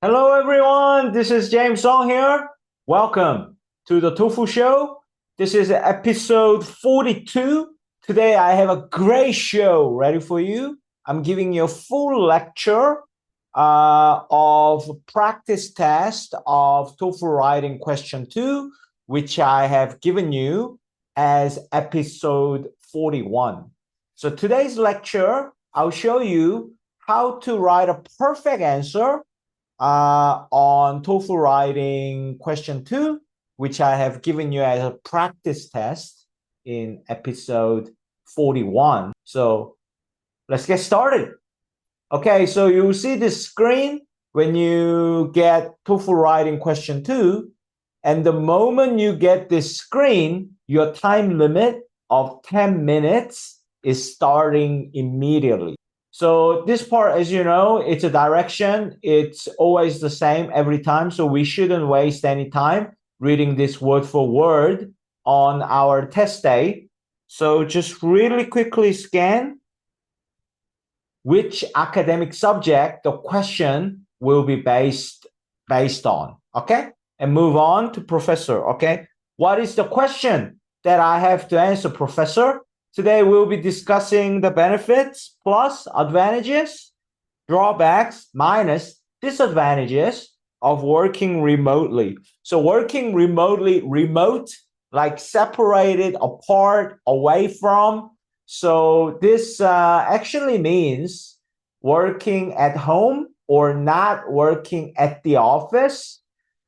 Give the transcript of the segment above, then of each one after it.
Hello, everyone. This is James Song here. Welcome to the TOEFL show. This is episode 42. Today, I have a great show ready for you. I'm giving you a full lecture of practice test of TOEFL writing question 2, which I have given you as episode 41. So today's lecture, I'll show you how to write a perfect answer on TOEFL writing question 2, which I have given you as a practice test in episode 41. So let's get started. Okay, so you see this screen when you get TOEFL writing question 2, and the moment you get this screen, your time limit of 10 minutes is starting immediately. So this part, as you know, it's a direction. It's always the same every time. So we shouldn't waste any time reading this word for word on our test day. So just really quickly scan which academic subject the question will be based on, okay? And move on to professor, okay? What is the question that I have to answer, professor? Today, we'll be discussing the benefits plus advantages, drawbacks minus disadvantages of working remotely. So working remotely, remote, like separated, apart, away from. So this actually means working at home or not working at the office,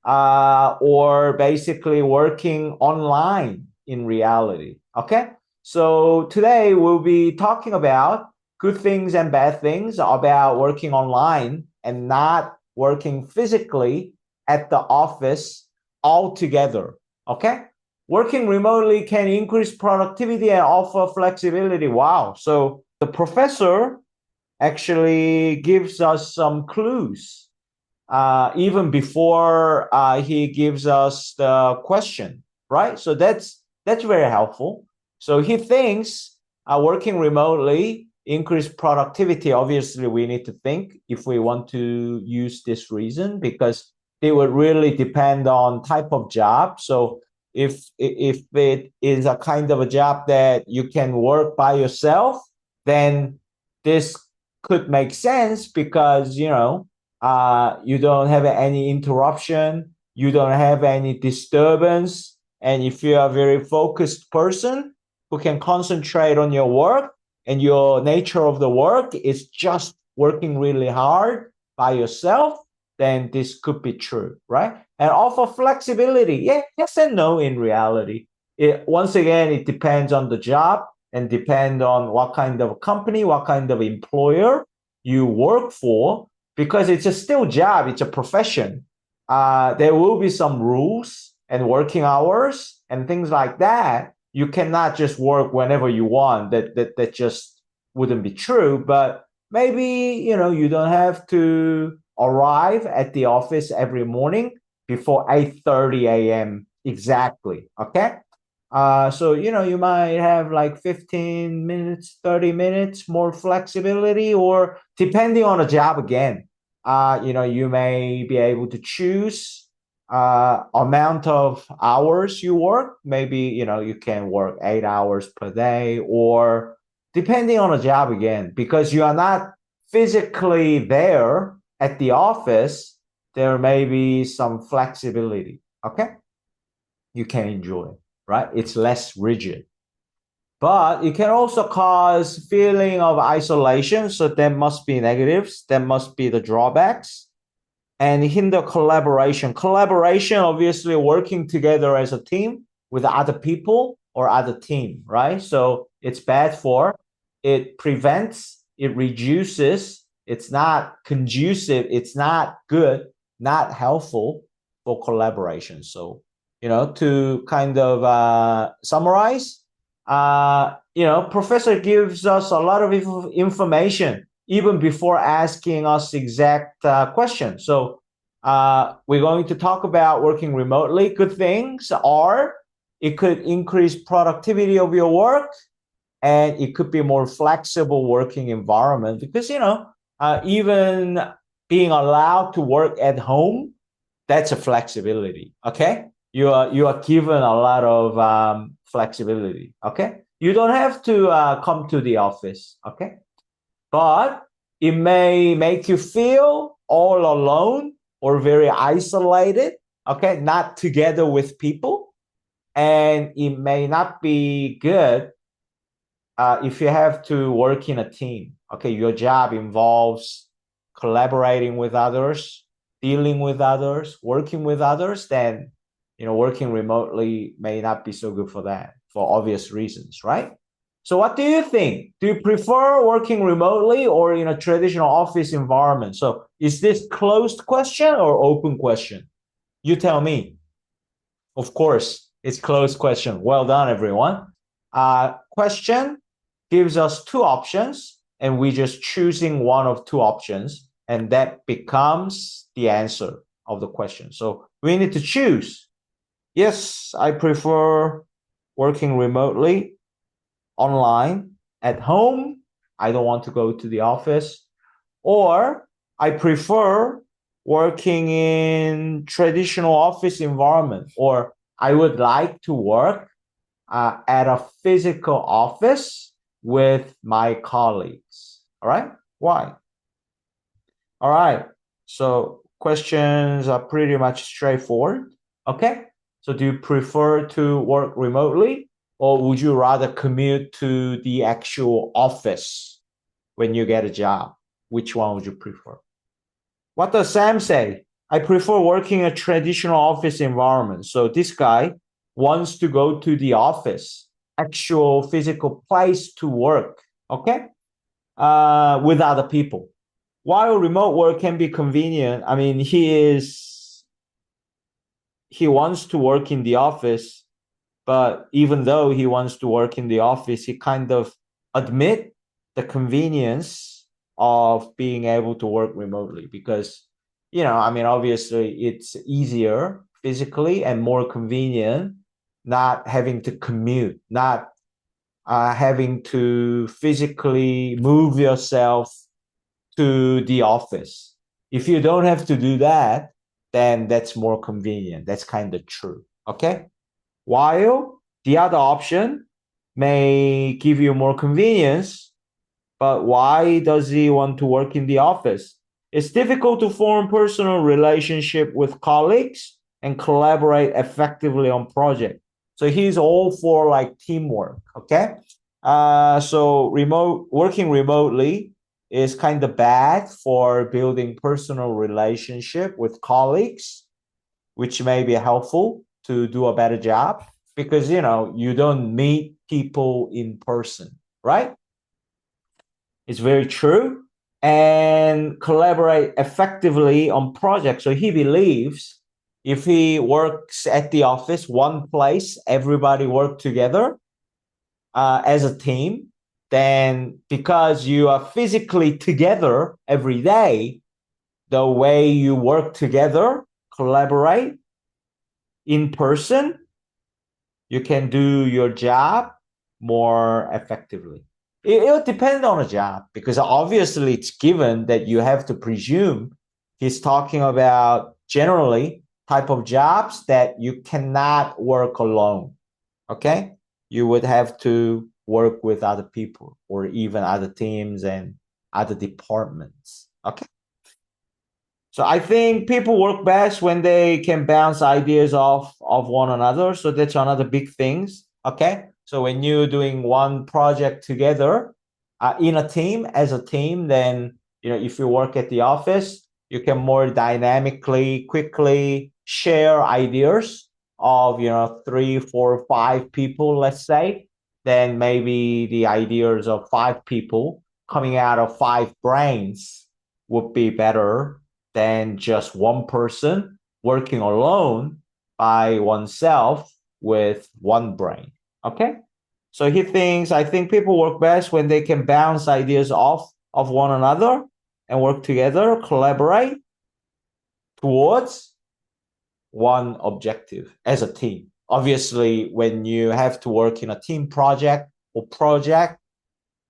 or basically working online in reality, okay? So today we'll be talking about good things and bad things about working online and not working physically at the office altogether, okay? Working remotely can increase productivity and offer flexibility. Wow. So the professor actually gives us some clues even before he gives us the question, right? So that's very helpful. So he thinks working remotely increase productivity. Obviously, we need to think if we want to use this reason, because it would really depend on type of job. So if it is a kind of a job that you can work by yourself, then this could make sense because, you know, you don't have any interruption, you don't have any disturbance. And if you're a very focused person who can concentrate on your work and your nature of the work is just working really hard by yourself, then this could be true, right? And offer flexibility. Yeah, yes and no in reality. Once again, it depends on the job and depend on what kind of company, what kind of employer you work for, because it's a still job, it's a profession. There will be some rules and working hours and things like that. You cannot just work whenever you want. That just wouldn't be true. But maybe, you know, you don't have to arrive at the office every morning before 8:30 a.m. exactly. Okay. So, you know, you might have like 15 minutes, 30 minutes more flexibility, or depending on the job again, you know, you may be able to choose amount of hours you work. Maybe, you know, you can work 8 hours per day, or depending on the job again, because you are not physically there at the office, there may be some flexibility. Okay. You can enjoy, right? It's less rigid. But it can also cause feeling of isolation. So there must be negatives. There must be the drawbacks, and hinder collaboration. Collaboration, obviously, working together as a team with other people or other team, right? So it's bad for, it prevents, it reduces, it's not conducive, it's not good, not helpful for collaboration. So, you know, to kind of summarize, you know, professor gives us a lot of information even before asking us exact questions. So we're going to talk about working remotely. Good things are it could increase productivity of your work, and it could be more flexible working environment because, you know, even being allowed to work at home, that's a flexibility. Okay, you are given a lot of flexibility. Okay, you don't have to come to the office. Okay, but it may make you feel all alone or very isolated. Okay, not together with people, and it may not be good if you have to work in a team. Okay, your job involves collaborating with others, dealing with others, working with others, then working remotely may not be so good for that for obvious reasons, right? So what do you think? Do you prefer working remotely or in a traditional office environment? So is this closed question or open question? You tell me. Of course, it's closed question. Well done, everyone. Question gives us two options, and we just choosing one of two options, and that becomes the answer of the question. So we need to choose. Yes, I prefer working remotely, online, at home. I don't want to go to the office. Or I prefer working in traditional office environment, or I would like to work at a physical office with my colleagues. All right? Why? All right. So questions are pretty much straightforward. Okay. So do you prefer to work remotely, or would you rather commute to the actual office when you get a job? Which one would you prefer? What does Sam say? I prefer working in a traditional office environment. So this guy wants to go to the office, actual physical place to work, okay, with other people. While remote work can be convenient, I mean, he wants to work in the office, but even though he wants to work in the office, he kind of admit the convenience of being able to work remotely because, I mean, obviously it's easier physically and more convenient not having to commute, not having to physically move yourself to the office. If you don't have to do that, then that's more convenient. That's kind of true. Okay. While the other option may give you more convenience, but why does he want to work in the office? It's difficult to form personal relationship with colleagues and collaborate effectively on projects. So he's all for like teamwork. Okay. So working remotely is kind of bad for building personal relationship with colleagues, which may be helpful to do a better job because you don't meet people in person, right? It's very true. And collaborate effectively on projects. So he believes if he works at the office, one place, everybody work together as a team, then because you are physically together every day, the way you work together, collaborate in person, you can do your job more effectively. It depends on a job because obviously it's given that you have to presume he's talking about generally type of jobs that you cannot work alone. Okay? You would have to work with other people or even other teams and other departments. Okay? So I think people work best when they can bounce ideas off of one another. So that's another big things. Okay. So when you're doing one project together in a team, as a team, then, if you work at the office, you can more dynamically, quickly share ideas of, 3, 4, 5 people, let's say, then maybe the ideas of 5 people coming out of 5 brains would be better than just one person working alone by oneself with one brain. Okay? So I think people work best when they can bounce ideas off of one another and work together, collaborate towards one objective as a team. Obviously, when you have to work in a team project,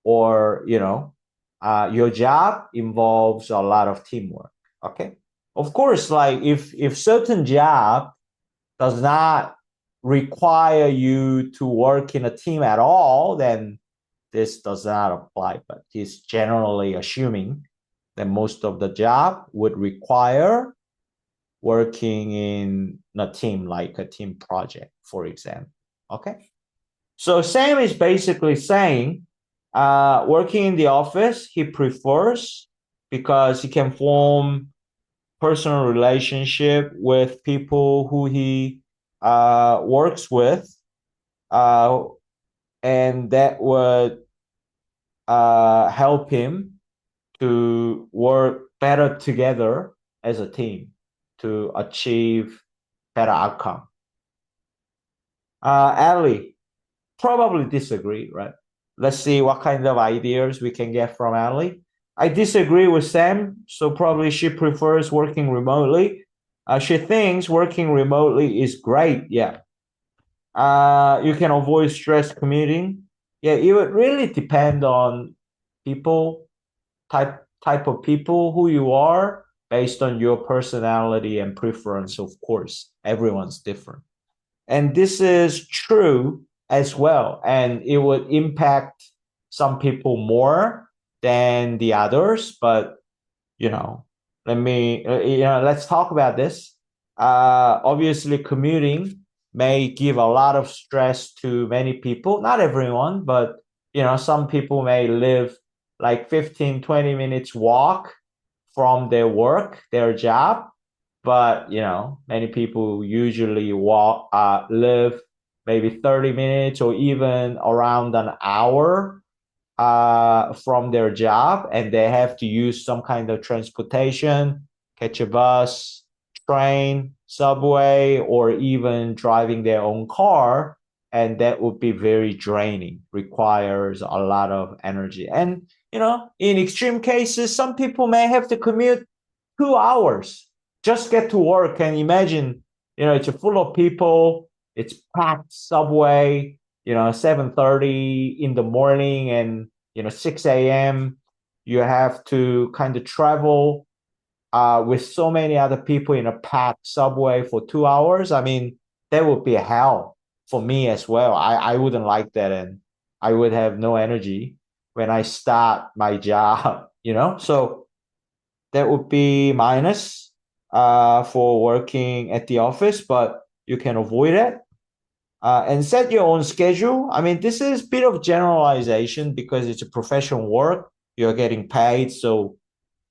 or your job involves a lot of teamwork. Okay. Of course, like if certain job does not require you to work in a team at all, then this does not apply. But he's generally assuming that most of the job would require working in a team, like a team project, for example. Okay. So Sam is basically saying working in the office he prefers because he can form personal relationship with people who he works with, uh, and that would help him to work better together as a team to achieve better outcome. Ali probably disagree, right? Let's see what kind of ideas we can get from Ali. I disagree with Sam, so probably she prefers working remotely. She thinks working remotely is great. Yeah. You can avoid stress commuting. Yeah, it would really depend on people, type of people who you are based on your personality and preference, of course. Everyone's different. And this is true as well. And it would impact some people more than the others. But, let's talk about this. Obviously, commuting may give a lot of stress to many people. Not everyone, but, some people may live like 15, 20 minutes walk from their work, their job, but many people usually live maybe 30 minutes or even around an hour from their job, and they have to use some kind of transportation, catch a bus, train, subway, or even driving their own car, and that would be very draining, requires a lot of energy. And in extreme cases, some people may have to commute 2 hours, just get to work. And imagine, it's full of people, it's packed subway, 7:30 in the morning, and 6 a.m. you have to kind of travel with so many other people in a packed subway for 2 hours. I mean, that would be hell for me as well. I wouldn't like that, and I would have no energy when I start my job, so that would be minus for working at the office, but you can avoid it. And set your own schedule. I mean, this is a bit of generalization because it's a professional work. You're getting paid. So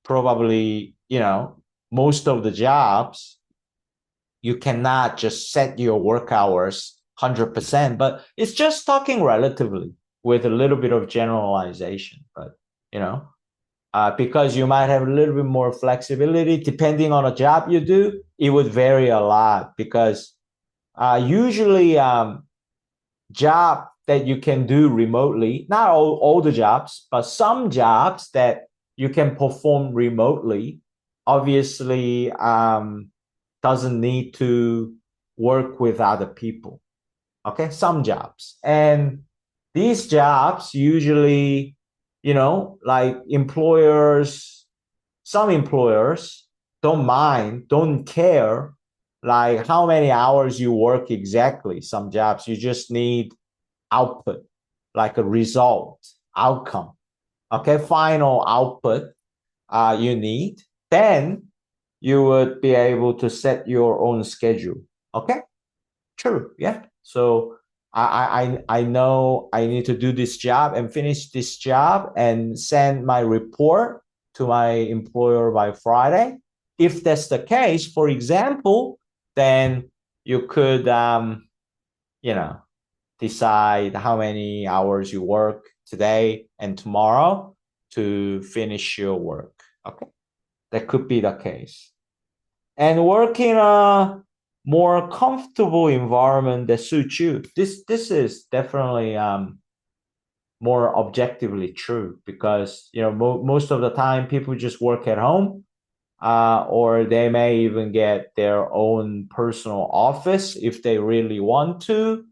probably, most of the jobs, you cannot just set your work hours 100%, but it's just talking relatively with a little bit of generalization. But, because you might have a little bit more flexibility depending on a job you do, it would vary a lot because usually job that you can do remotely, not all the jobs, but some jobs that you can perform remotely, obviously doesn't need to work with other people. Okay, some jobs. And these jobs usually, like some employers don't care like how many hours you work exactly. Some jobs you just need output, like a result, outcome. Okay, final output you need. Then you would be able to set your own schedule. Okay, true. Yeah. So I know I need to do this job and finish this job and send my report to my employer by Friday. If that's the case, for example, then you could you know decide how many hours you work today and tomorrow to finish your work. Okay, that could be the case. And work in a more comfortable environment that suits you. This is definitely more objectively true because most of the time people just work at home, or they may even get their own personal office if they really want to,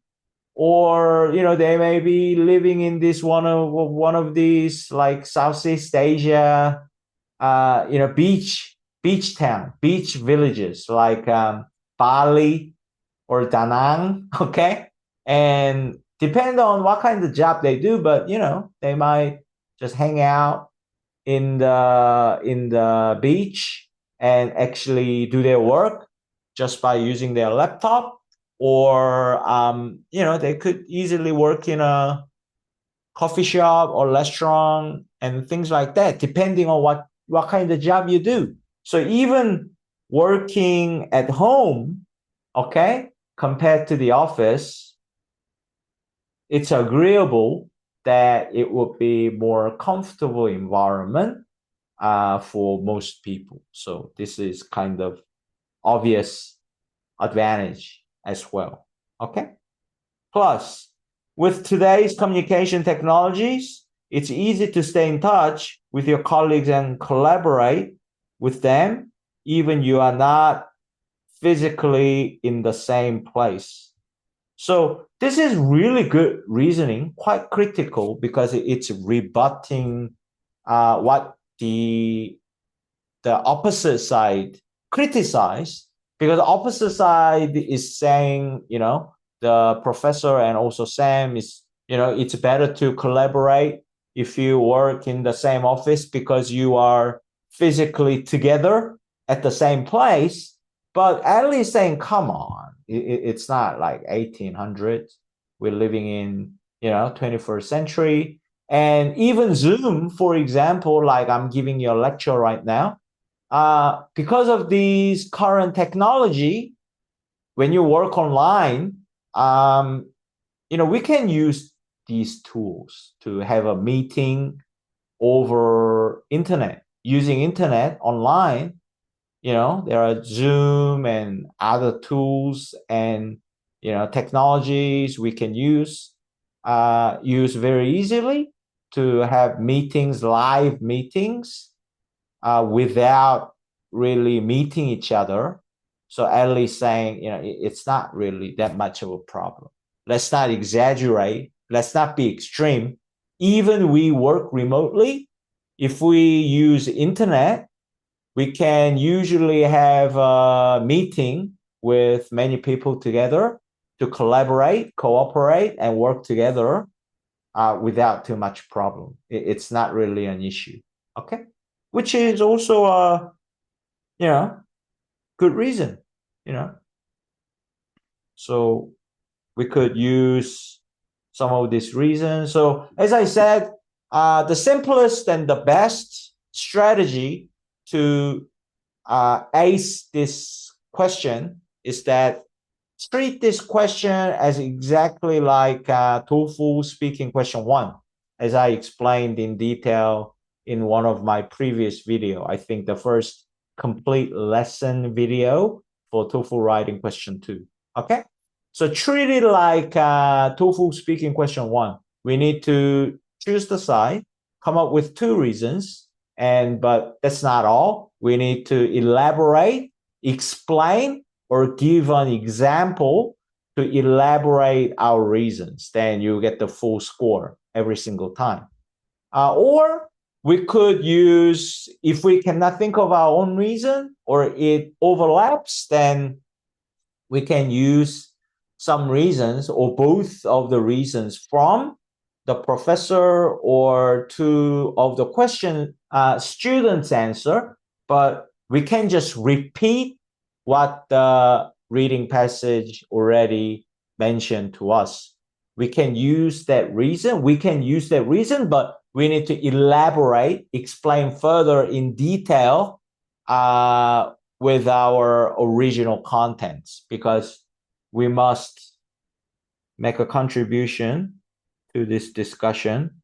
or they may be living in this one of these like Southeast Asia beach beach town, beach villages like Bali or Da Nang, okay? And depend on what kind of job they do, but they might just hang out in the beach and actually do their work just by using their laptop, or they could easily work in a coffee shop or restaurant and things like that, depending on what kind of job you do. So even working at home, okay, compared to the office, it's agreeable that it would be more comfortable environment for most people. So this is kind of obvious advantage as well. Okay. Plus, with today's communication technologies, it's easy to stay in touch with your colleagues and collaborate with them, even you are not physically in the same place. So this is really good reasoning, quite critical, because it's rebutting what the opposite side criticize, because the opposite side is saying, the professor and also Sam is, it's better to collaborate if you work in the same office because you are physically together at the same place. But at least saying, come on, it's not like 1800s. We're living in, 21st century. And even Zoom, for example, like I'm giving you a lecture right now, because of these current technology, when you work online, we can use these tools to have a meeting over internet, using internet online. There are Zoom and other tools and, technologies we can use very easily to have meetings, live meetings, without really meeting each other. So at least saying, it's not really that much of a problem. Let's not exaggerate. Let's not be extreme. Even we work remotely, if we use internet, we can usually have a meeting with many people together to collaborate, cooperate, and work together without too much problem. It's not really an issue. Okay, which is also a good reason. So we could use some of these reasons. So as I said, the simplest and the best strategy to ace this question is that treat this question as exactly like TOEFL speaking question 1, as I explained in detail in one of my previous video. I think the first complete lesson video for TOEFL writing question 2. Okay, so treat it like TOEFL speaking question 1. We need to choose the side, come up with 2 reasons, but that's not all. We need to elaborate, explain, or give an example to elaborate our reasons. Then you get the full score every single time. Or we could use, if we cannot think of our own reason or it overlaps, then we can use some reasons or both of the reasons from the professor or 2 of the question students answer, but we can just repeat what the reading passage already mentioned to us. We can use that reason. But we need to elaborate, explain further in detail with our original contents, because we must make a contribution to this discussion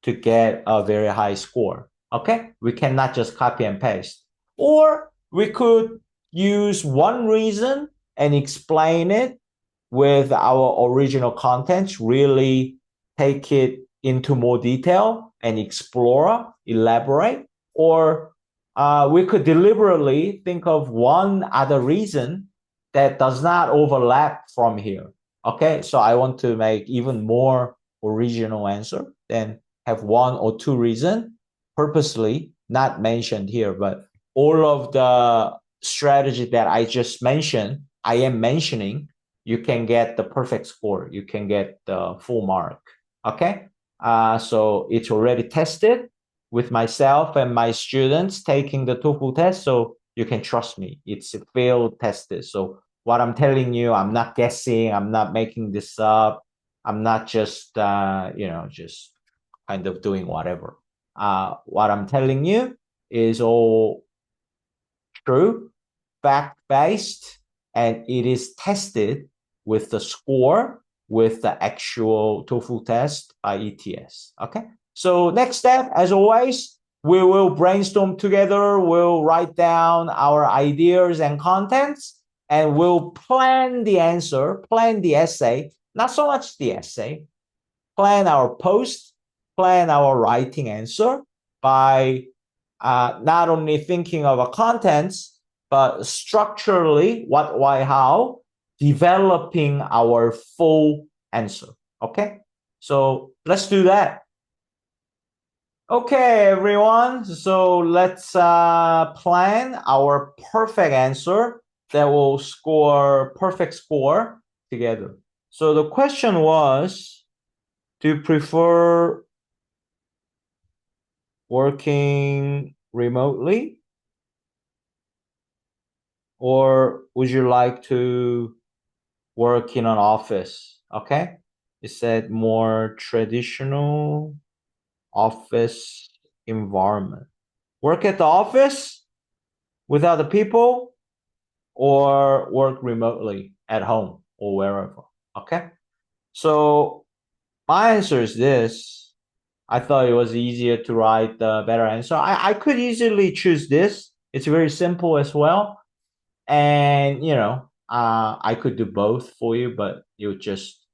to get a very high score. Okay? We cannot just copy and paste. Or we could use one reason and explain it with our original contents, really take it into more detail and explore, elaborate. Or we could deliberately think of one other reason that does not overlap from here. Okay, so I want to make even more original answer, then have 1 or 2 reasons purposely not mentioned here, but all of the strategy that I just mentioned, I am mentioning, you can get the perfect score. You can get the full mark. Okay. So it's already tested with myself and my students taking the TOEFL test. So you can trust me. It's field tested. So what I'm telling you, I'm not guessing. I'm not making this up. I'm not just, just kind of doing whatever. What I'm telling you is all true, fact-based, and it is tested with the score with the actual TOEFL test by ETS. Okay. So next step, as always, we will brainstorm together. We'll write down our ideas and contents, and we'll plan the answer, plan the essay, not so much the essay, plan our post, plan our writing answer by not only thinking of a contents, but structurally, what, why, how, developing our full answer. Okay, so let's do that. Okay, everyone. So let's plan our perfect answer that will score perfect score together. So the question was, do you prefer working remotely, or would you like to work in an office? Okay. It said more traditional office environment. Work at the office with other people, or work remotely at home or wherever. Okay. So my answer is this. I thought it was easier to write the better answer. I could easily choose this. It's very simple as well. And, I could do both for you, but you would just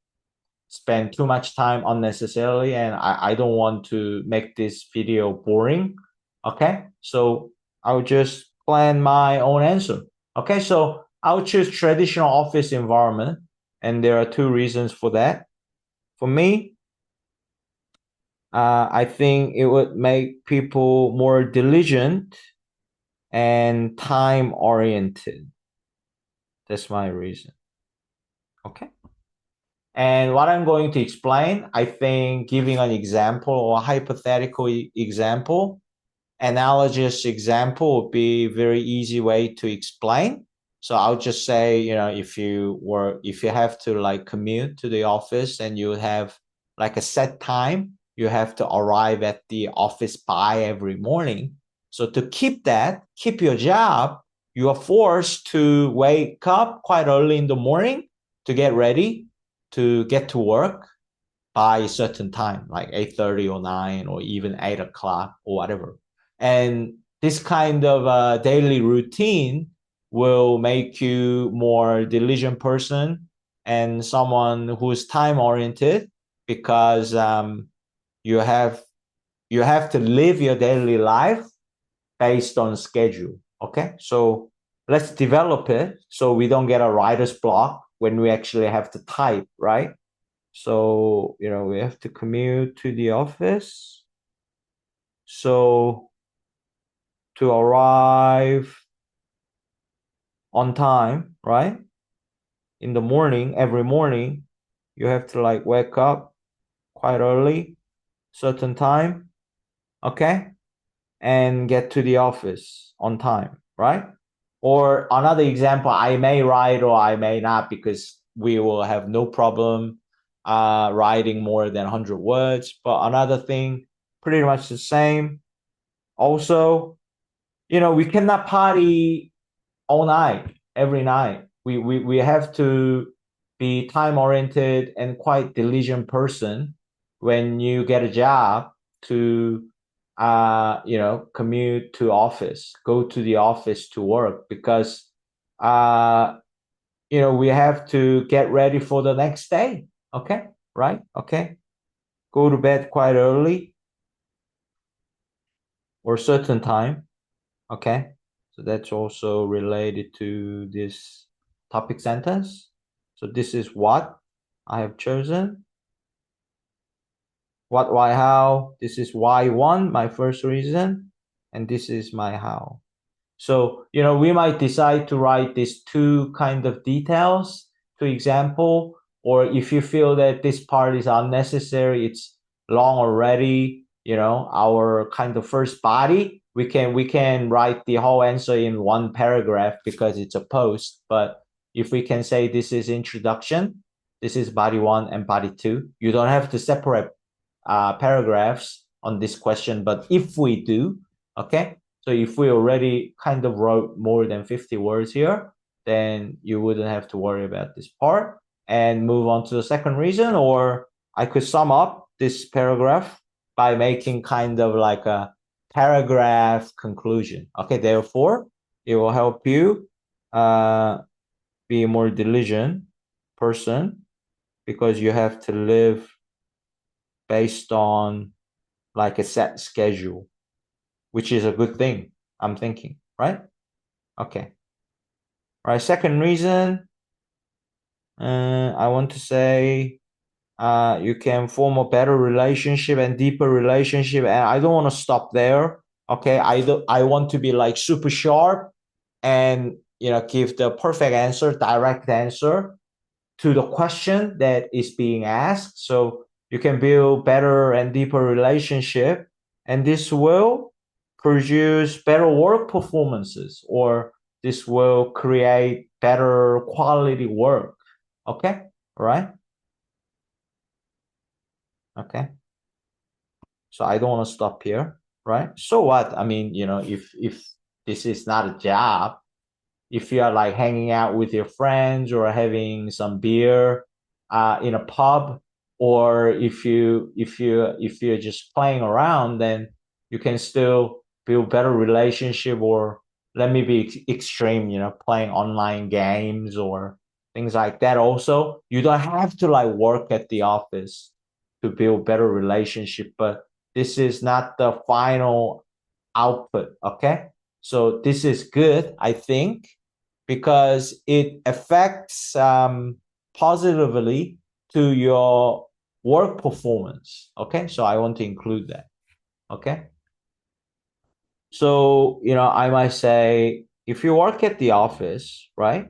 spend too much time unnecessarily. And I don't want to make this video boring. Okay. So I'll just plan my own answer. Okay. So I'll choose traditional office environment. And there are two reasons for that. For me, I think it would make people more diligent and time oriented. That's my reason. Okay. And what I'm going to explain, I think giving an example or a hypothetical example, analogous example would be a very easy way to explain. So I'll just say, if you have to like commute to the office and you have like a set time, you have to arrive at the office by every morning. So to keep your job, you are forced to wake up quite early in the morning to get ready to get to work by a certain time, like 8:30 or 9 or even 8 o'clock or whatever. And this kind of daily routine will make you more diligent person and someone who's time oriented, because you have to live your daily life based on schedule. Okay, so let's develop it so we don't get a writer's block when we actually have to type, right? So, we have to commute to the office. So to arrive on time, right? In the morning, every morning, you have to like wake up quite early, certain time, okay? And get to the office on time, right? Or another example, I may write or I may not, because we will have no problem writing more than 100 words. But another thing, pretty much the same. Also, we cannot party all night, every night. We have to be time oriented and quite diligent person when you get a job to commute to office, go to the office to work, because we have to get ready for the next day. Okay, right? Okay, go to bed quite early or certain time. Okay, so that's also related to this topic sentence. So this is what I have chosen. What, why, how. This is why one, my first reason, and this is my how. So, we might decide to write these two kind of details to example, or if you feel that this part is unnecessary, it's long already, our kind of first body, we can write the whole answer in one paragraph because it's a post. But if we can say this is introduction, this is body one and body two, you don't have to separate paragraphs on this question. But if we do, okay, so if we already kind of wrote more than 50 words here, then you wouldn't have to worry about this part and move on to the second reason. Or I could sum up this paragraph by making kind of like a paragraph conclusion. Okay, therefore, it will help you be a more diligent person because you have to live based on like a set schedule, which is a good thing, I'm thinking, right? Okay. All right, second reason, I want to say you can form a better relationship and deeper relationship. And I don't want to stop there. Okay, I want to be like super sharp and give the perfect answer, direct answer to the question that is being asked. So you can build better and deeper relationship, and this will produce better work performances, or this will create better quality work. Okay, all right. Okay, so I don't want to stop here, right? So what? I mean, if this is not a job, if you are like hanging out with your friends or having some beer in a pub, or if you're just playing around, then you can still build better relationship. Or let me be extreme, playing online games or things like that. Also, you don't have to like work at the office to build better relationship, but this is not the final output. Okay, so this is good, I think, because it affects positively to your work performance. Okay, so I want to include that. Okay, so I might say if you work at the office, right,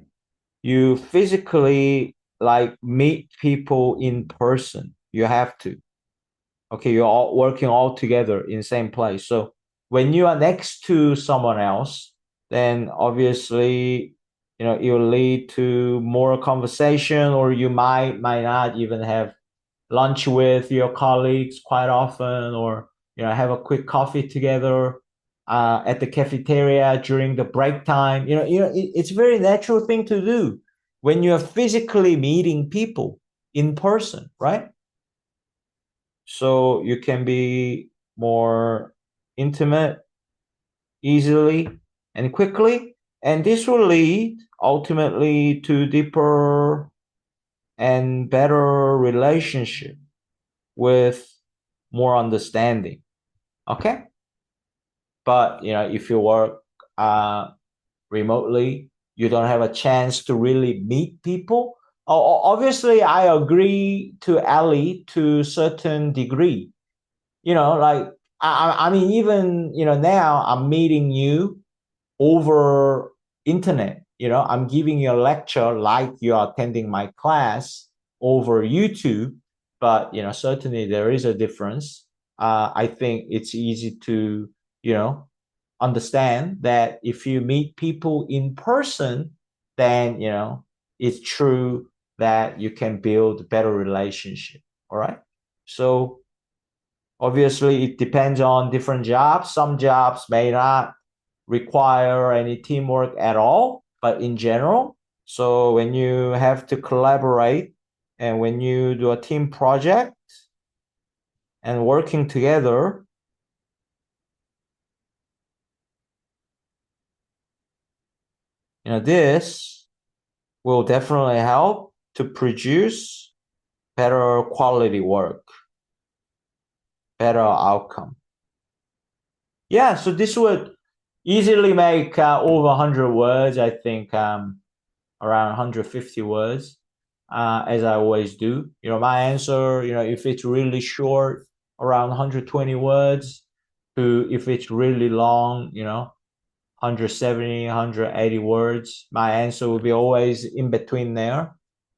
you physically like meet people in person. You have to. Okay, you're all working all together in the same place. So when you are next to someone else, then obviously it will lead to more conversation, or you might not even have lunch with your colleagues quite often, or have a quick coffee together at the cafeteria during the break time. It's a very natural thing to do when you are physically meeting people in person, right? So you can be more intimate easily and quickly, and this will lead ultimately to deeper and better relationship with more understanding. Okay, but if you work remotely, you don't have a chance to really meet people. Obviously, I agree to Ali to a certain degree. Like I mean, even now I'm meeting you over internet. I'm giving you a lecture like you're attending my class over YouTube. But certainly there is a difference. I think it's easy to you know understand that if you meet people in person, then it's true that you can build better relationship. All right, so obviously, it depends on different jobs. Some jobs may not require any teamwork at all, but in general, so when you have to collaborate and when you do a team project and working together, this will definitely help to produce better quality work, better outcome. Yeah, so this would easily make over 100 words, I think. Around 150 words, as I always do. My answer, if it's really short, around 120 words, to if it's really long, 170, 180 words. My answer will be always in between there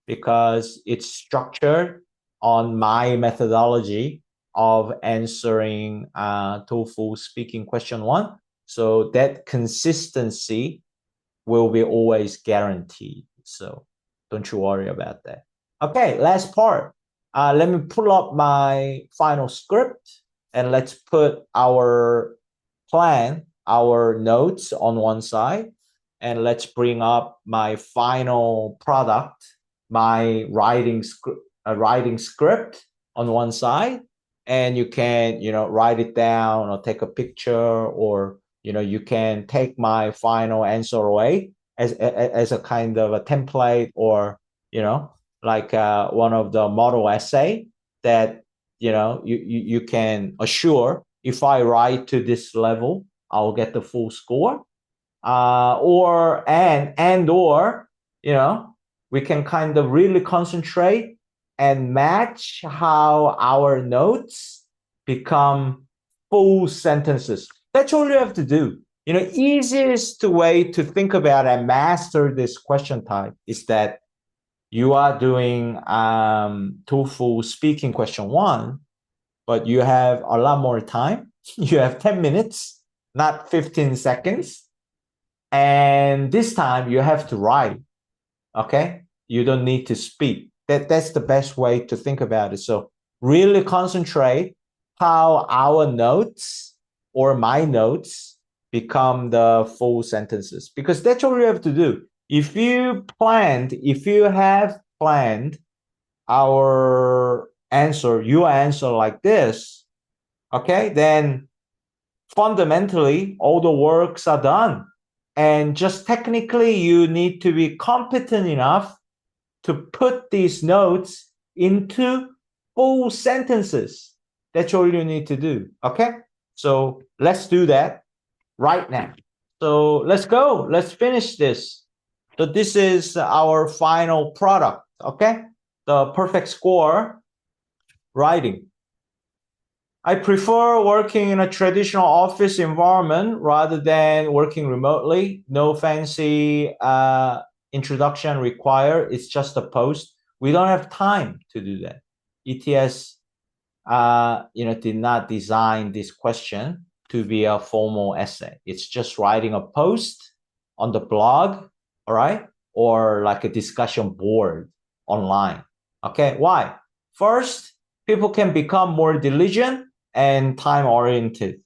because it's structured on my methodology of answering TOEFL speaking question 1. So that consistency will be always guaranteed. So don't you worry about that. Okay, last part. Let me pull up my final script and let's put our plan, our notes on one side, and let's bring up my final product, my writing script on one side, and you can, write it down or take a picture, or you can take my final answer away as a kind of a template, or like one of the model essay that you can assure, if I write to this level, I'll get the full score. Or we can kind of really concentrate and match how our notes become full sentences. That's all you have to do. Easiest way to think about and master this question type is that you are doing TOEFL speaking question 1, but you have a lot more time. You have 10 minutes, not 15 seconds. And this time you have to write, okay? You don't need to speak. That's the best way to think about it. So really concentrate how our notes or my notes become the full sentences, because that's all you have to do. If you have planned your answer like this, okay, then fundamentally all the works are done. And just technically, you need to be competent enough to put these notes into full sentences. That's all you need to do, okay? So let's do that right now. So let's go. Let's finish this. So this is our final product, okay? The perfect score writing. I prefer working in a traditional office environment rather than working remotely. No fancy introduction required. It's just a post. We don't have time to do that. ETS, did not design this question to be a formal essay. It's just writing a post on the blog, all right, or like a discussion board online. Okay, why? First, people can become more diligent and time-oriented,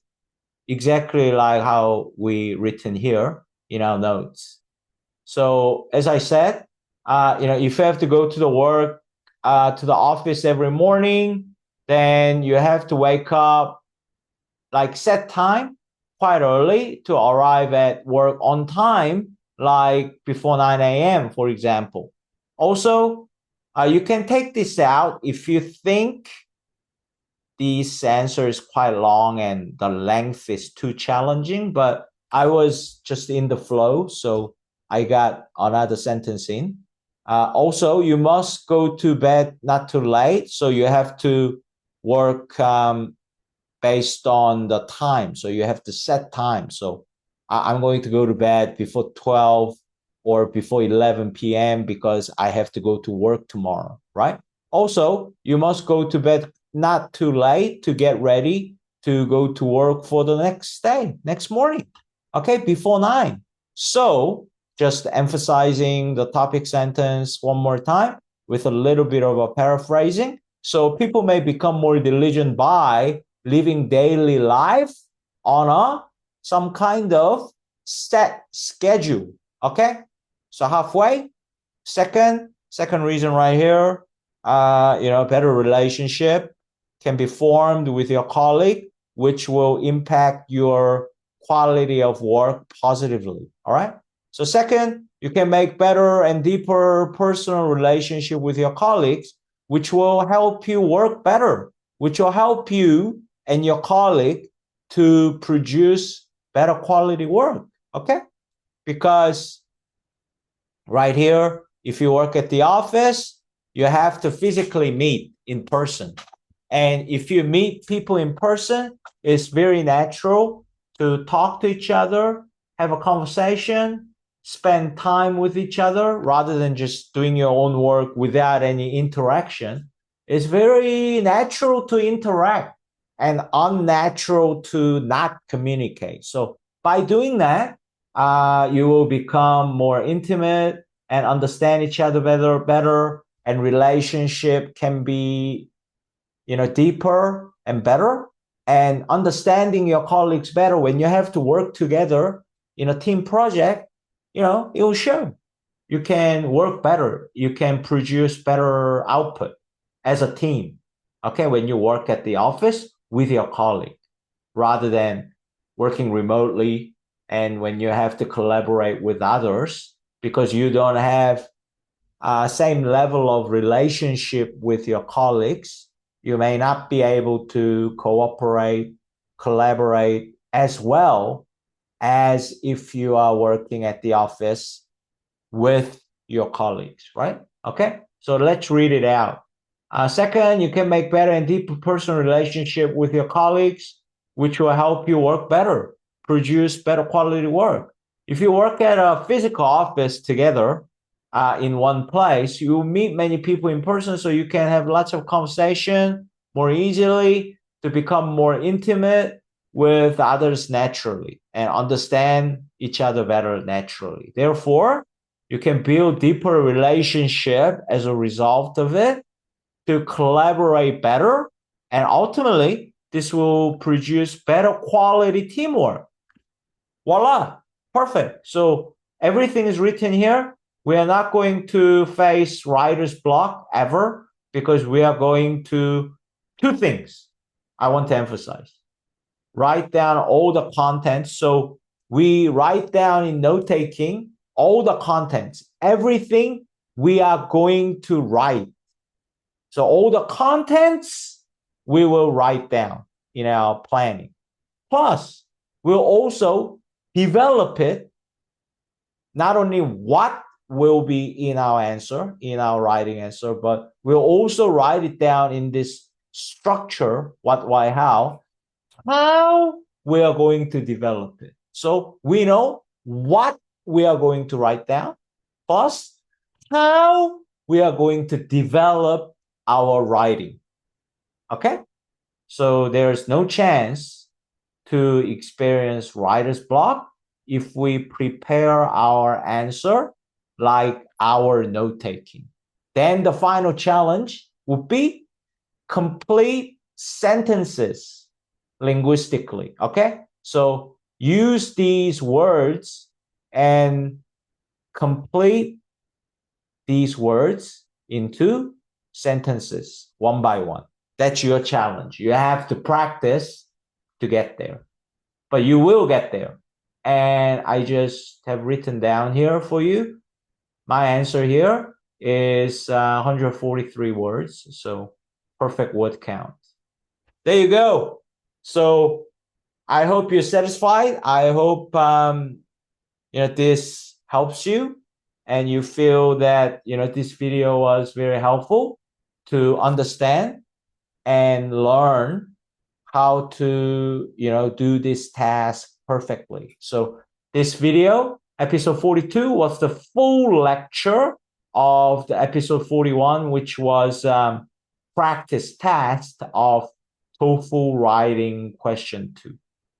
exactly like how we written here in our notes. So as I said, if you have to go to the work, to the office every morning, then you have to wake up, like set time quite early to arrive at work on time, like before 9 a.m., for example. Also, you can take this out if you think this answer is quite long and the length is too challenging, but I was just in the flow, so I got another sentence in. Also, you must go to bed not too late, so you have to work based on the time. So you have to set time. So I'm going to go to bed before 12 or before 11 p.m. because I have to go to work tomorrow, right? Also, you must go to bed not too late to get ready to go to work for the next morning, okay, before 9. So just emphasizing the topic sentence one more time with a little bit of a paraphrasing. So people may become more diligent by living daily life on some kind of set schedule, okay? So halfway. Second reason right here, better relationship can be formed with your colleague, which will impact your quality of work positively, all right? So second, you can make better and deeper personal relationship with your colleagues, which will help you work better, which will help you and your colleague to produce better quality work, okay? Because right here, if you work at the office, you have to physically meet in person. And if you meet people in person, it's very natural to talk to each other have a conversation, spend time with each other rather than just doing your own work without any interaction. It's very natural to interact and unnatural to not communicate. So by doing that, you will become more intimate and understand each other better, and relationship can be, deeper and better. And understanding your colleagues better when you have to work together in a team project, it will show. You can work better. You can produce better output as a team. Okay, when you work at the office with your colleague rather than working remotely, and when you have to collaborate with others because you don't have same level of relationship with your colleagues, you may not be able to cooperate, collaborate as well as if you are working at the office with your colleagues, right? Okay, so let's read it out. Second, you can make better and deeper personal relationship with your colleagues, which will help you work better, produce better quality work. If you work at a physical office together in one place, you will meet many people in person, so you can have lots of conversation more easily to become more intimate with others naturally and understand each other better naturally. Therefore, you can build deeper relationship as a result of it to collaborate better. And ultimately, this will produce better quality teamwork. Voila, perfect. So everything is written here. We are not going to face writer's block ever because we are going to two things I want to emphasize. Write down all the contents. So we write down in note-taking all the contents, everything we are going to write. So all the contents we will write down in our planning. Plus, we'll also develop it, not only what will be in our answer, in our writing answer, but we'll also write it down in this structure, what, why, how we are going to develop it. So we know what we are going to write down, plus how we are going to develop our writing. Okay? So there's no chance to experience writer's block if we prepare our answer like our note-taking. Then the final challenge would be complete sentences linguistically. Okay? So use these words and complete these words into sentences one by one. That's your challenge. You have to practice to get there, but you will get there. And I just have written down here for you. My answer here is 143 words. So perfect word count. There you go. So I hope you're satisfied. I hope this helps you and you feel that this video was very helpful to understand and learn how to do this task perfectly. So this video, episode 42, was the full lecture of the episode 41, which was practice test of TOEFL writing question 2.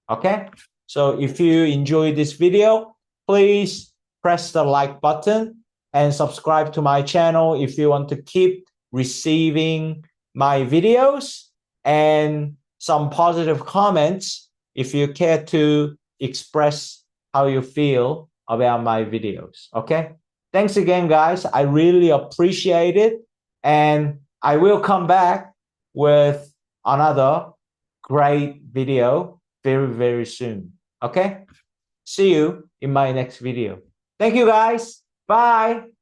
Okay, so if you enjoyed this video, please press the like button and subscribe to my channel if you want to keep receiving my videos, and some positive comments if you care to express how you feel about my videos. Okay, thanks again, guys. I really appreciate it, and I will come back with another great video very, very soon. Okay, see you in my next video. Thank you, guys. Bye.